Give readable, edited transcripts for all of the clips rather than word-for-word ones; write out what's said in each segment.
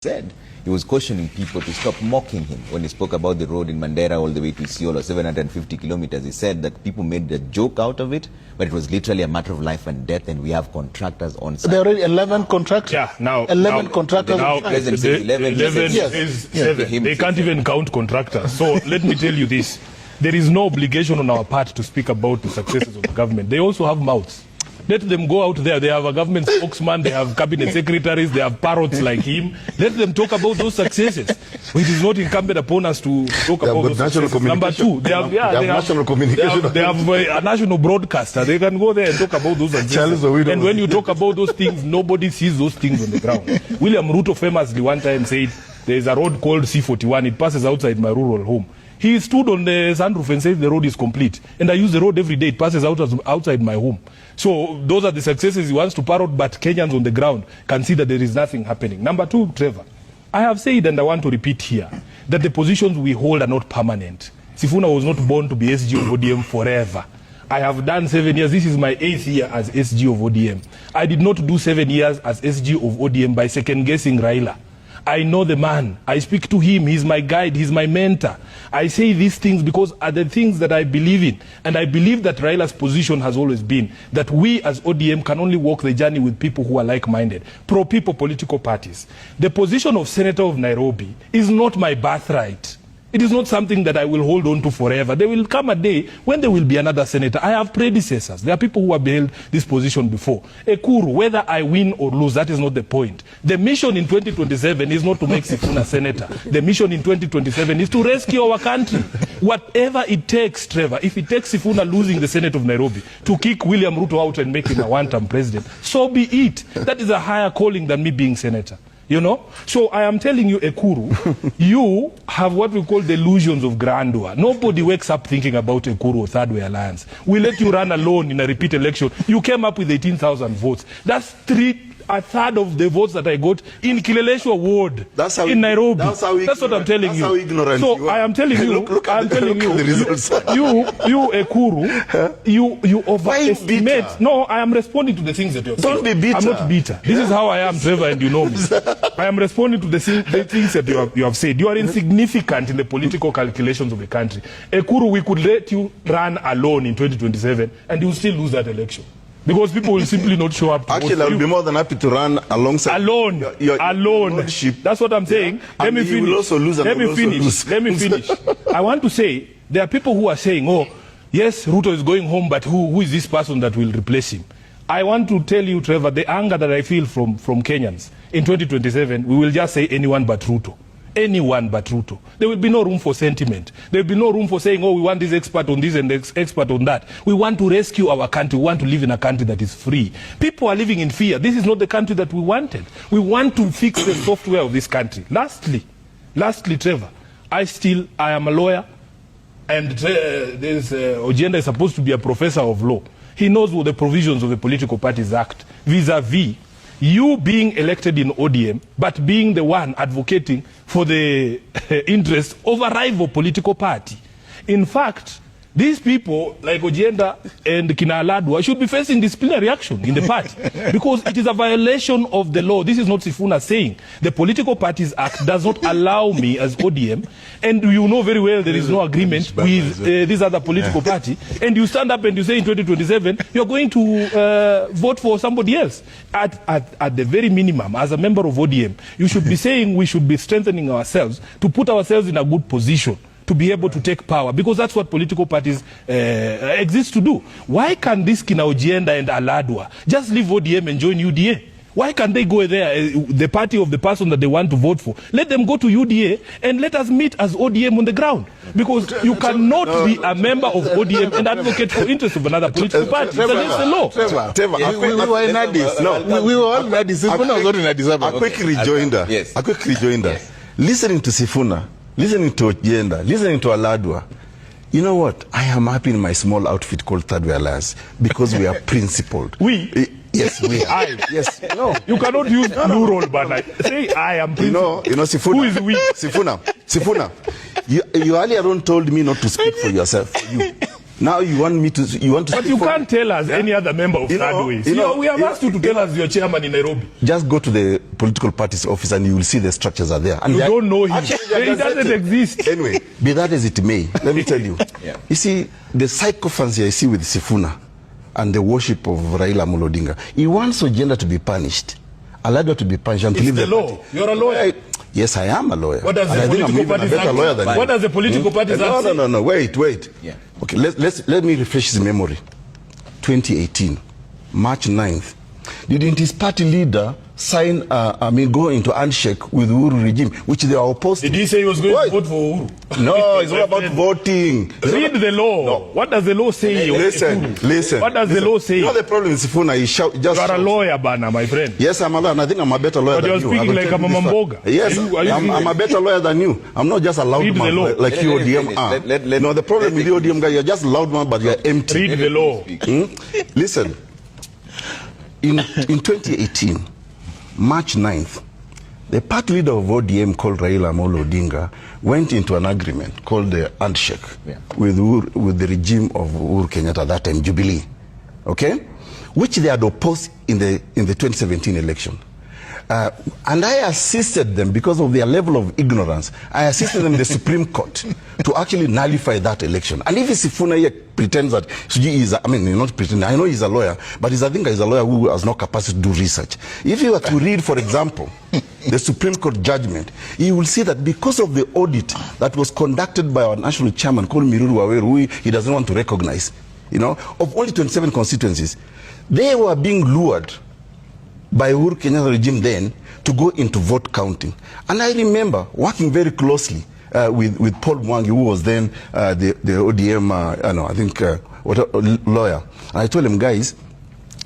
said he was cautioning people to stop mocking him when he spoke about the road in Mandera all the way to Isiolo, 750 kilometers. He said that people made a joke out of it, but it was literally a matter of life and death, and we have contractors on site. There are already 11 contractors. Yeah, now 11 contractors. Now, President says 11 is 7. They can't even count contractors. So let me tell you this. There is no obligation on our part to speak about the successes of the government. They also have mouths. Let them go out there. They have a government spokesman, they have cabinet secretaries, they have parrots like him. Let them talk about those successes. It is not incumbent upon us to talk about those successes. Number two, they have national communication. They have a national broadcaster. They can go there and talk about those successes. And when you talk about those things, nobody sees those things on the ground. William Ruto famously one time said, there is a road called C41. It passes outside my rural home. He stood on the sunroof and said the road is complete. And I use the road every day. It passes outside my home. So those are the successes he wants to parrot, but Kenyans on the ground can see that there is nothing happening. Number two, Trevor, I have said, and I want to repeat here, that the positions we hold are not permanent. Sifuna was not born to be SG of ODM forever. I have done 7 years. This is my 8th year as SG of ODM. I did not do 7 years as SG of ODM by second-guessing Raila. I know the man. I speak to him. He's my guide. He's my mentor. I say these things because are the things that I believe in. And I believe that Raila's position has always been that we as ODM can only walk the journey with people who are like-minded, pro-people political parties. The position of Senator of Nairobi is not my birthright. It is not something that I will hold on to forever. There will come a day when there will be another senator. I have predecessors. There are people who have held this position before. Ekuru, whether I win or lose, that is not the point. The mission in 2027 is not to make Sifuna senator. The mission in 2027 is to rescue our country. Whatever it takes, Trevor, if it takes Sifuna losing the Senate of Nairobi to kick William Ruto out and make him a one-term president, so be it. That is a higher calling than me being senator. You know? So I am telling you, Ekuru, you have what we call delusions of grandeur. Nobody wakes up thinking about Ekuru or Third Way Alliance. We let you run alone in a repeat election. You came up with 18,000 votes. That's a third of the votes that I got in Kileleshwa ward in Nairobi. That's what I'm telling you. How ignorant so you are. I am telling you, you Ekuru, you overestimate. No, I am responding to the things that you have said. Don't be bitter. I'm not bitter. This is how I am, Trevor, and you know me. I am responding to the things that you have said. You are insignificant in the political calculations of the country. Ekuru, we could let you run alone in 2027 and you will still lose that election. Because people will simply not show up to Actually, I will be more than happy to run alongside alone. Alone. Lordship. That's what I'm saying. Yeah. Let me finish. Let me finish. I want to say, there are people who are saying, oh, yes, Ruto is going home, but who is this person that will replace him? I want to tell you, Trevor, the anger that I feel from Kenyans, in 2027, we will just say anyone but Ruto. Anyone but Ruto. There will be no room for sentiment. There will be no room for saying, oh, we want this expert on this and this expert on that. We want to rescue our country. We want to live in a country that is free. People are living in fear. This is not the country that we wanted. We want to fix the software of this country. Lastly, Trevor, I am a lawyer, and Ogenda is supposed to be a professor of law. He knows what the provisions of the Political Parties Act, vis-a-vis you being elected in ODM, but being the one advocating for the interest of a rival political party. In fact, these people, like Ogenda and Kina Aladwa, should be facing disciplinary action in the party because it is a violation of the law. This is not Sifuna saying. The Political Parties Act does not allow me as ODM, and you know very well there is no agreement with this other political party, and you stand up and you say in 2027 you're going to vote for somebody else. At the very minimum, as a member of ODM, you should be saying we should be strengthening ourselves to put ourselves in a good position to be able to take power, because that's what political parties exist to do. Why can this Kina Ogenda and Aladwa just leave ODM and join UDA? Why can't they go there, the party of the person that they want to vote for? Let them go to UDA and let us meet as ODM on the ground. Because you cannot be a member of ODM and advocate for interests of another political party. It's against the law. We were in Addis. No, we were all in Addis. Sifuna was not in Addis. A quick rejoinder. Yes. A quick rejoinder. Yes. Listening to Sifuna, listening to Ogenda, listening to Aladwa, you know what? I am happy in my small outfit called Third Way Alliance because we are principled. We? Yes, we are. Yes. No. You cannot use plural, but say I am principled. You know, Sifuna. Who is we? Sifuna. You earlier on told me not to speak for yourself. Now you want me to But you can't tell us any other member of Third we have asked you to tell us your chairman in Nairobi. Just go to the political party's office and you will see the structures are there. And you don't know him. Actually, he doesn't exist. Anyway, be that as it may, let me tell you. You see, the psychophancy I see with Sifuna and the worship of Raila Amolo Odinga, he wants Ojenda to be punished, Alado to be punished, and to leave the law. party. You're a lawyer. Yes, I am a lawyer. What does the political party say? What does the political party say? No. Wait. Yeah. Okay, let me refresh his memory. 2018, March 9th. Didn't his party leader sign, go into handshake with Uhuru regime, which they are opposed to? Did he say he was going to vote for Uhuru? No, it's all about voting. Read the law. No. What does the law say? Listen. What does the law say? You know the problem is Sifuna, you are a lawyer, Bana, my friend. Yes, I'm a lawyer, and I think I'm a better lawyer than you. But you're speaking like a Mamamboga. Yes, I'm a better lawyer than you. I'm not just a loud man like you ODM are. No, the problem with the ODM guy, you're just a loud man, but you're empty. Read the law. Listen, in 2018, March 9th, the party leader of ODM called Raila Amolo Odinga went into an agreement called the handshake with the regime of Uhuru Kenyatta, that time Jubilee, okay, which they had opposed in the 2017 election. And I assisted them because of their level of ignorance. I assisted them in the Supreme Court to actually nullify that election. And if Sifuna here pretends that he is, not pretending, I know he's a lawyer, but I think he's a lawyer who has no capacity to do research. If you were to read, for example, the Supreme Court judgment, you will see that because of the audit that was conducted by our national chairman called Miruru Waweru, who he doesn't want to recognize, of only 27 constituencies, they were being lured by Uhuru Kenyatta regime then to go into vote counting. And I remember working very closely with Paul Mwangi, who was then the ODM, lawyer. And I told him, guys,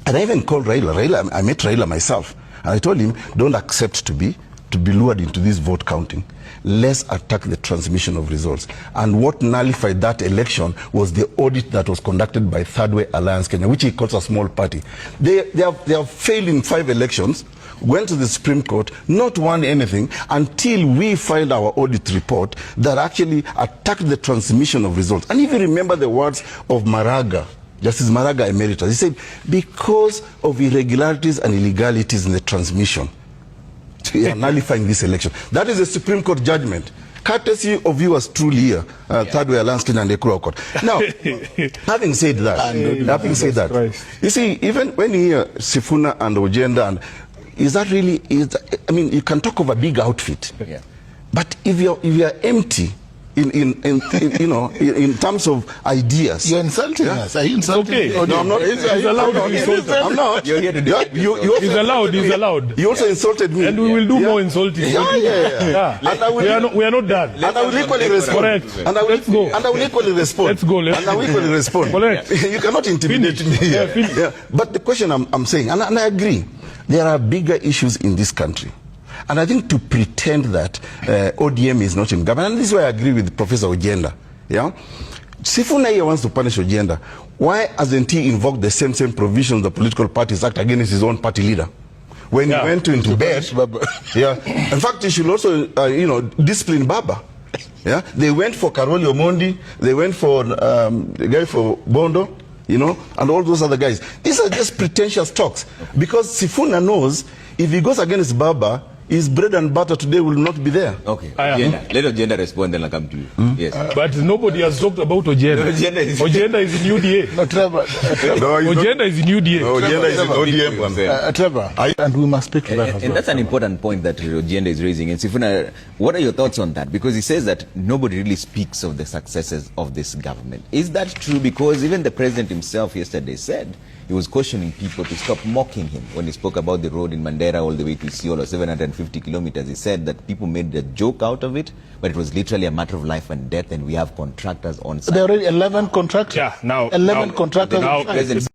and I even called Raila. I met Raila myself. And I told him, don't accept to be lured into this vote counting. Let's attack the transmission of results. And what nullified that election was the audit that was conducted by Third Way Alliance Kenya, which he calls a small party. They have failed in 5 elections, went to the Supreme Court, not won anything until we filed our audit report that actually attacked the transmission of results. And if you remember the words of Maraga, Justice Maraga Emeritus, he said, because of irregularities and illegalities in the transmission, we are nullifying this election. That is a Supreme Court judgment, courtesy of you as truly here, Third Way Alliance Kenya and the Aukot. Now, having said that, you see, even when you hear Sifuna and Ojenda, and is that really? You can talk of a big outfit, but if you're empty in terms of ideas, you're insulting us. Are you insulting? Okay. No, I'm not. He's allowed to insult us. I'm not. You're here to do He's allowed. You also insulted me. And we will do more insulting. Yeah. And we are not done. And I will equally respond. Correct. And I will equally respond. Let's go. And I will equally respond. Correct. You cannot intimidate me here. But the question I'm saying, and I agree, there are bigger issues in this country. And I think to pretend that ODM is not in government, and this is why I agree with Professor Ojenda. Sifuna here wants to punish Ojenda. Why hasn't he invoked the same provisions the political parties act against his own party leader? When he went into bed, in fact, he should also, discipline Baba. They went for Karoli Omondi, they went for the guy for Bondo, and all those other guys. These are just pretentious talks. Because Sifuna knows if he goes against Baba, his bread and butter today will not be there. Okay. Let Ojenda respond, then I'll come to you. Yes. But nobody has talked about Ojenda. Ojenda is in UDA. No, Trevor. Ojenda is in UDA. No, Ojenda is in ODM. Trevor, and we must speak to that as well. And that's an important point that Ojenda is raising. And Sifuna, what are your thoughts on that? Because he says that nobody really speaks of the successes of this government. Is that true? Because even the president himself yesterday said he was cautioning people to stop mocking him when he spoke about the road in Mandera all the way to Isiolo, 750 kilometers. He said that people made a joke out of it, but it was literally a matter of life and death, and we have contractors on site. There are already 11 contractors. Yeah, now 11 contractors. Now,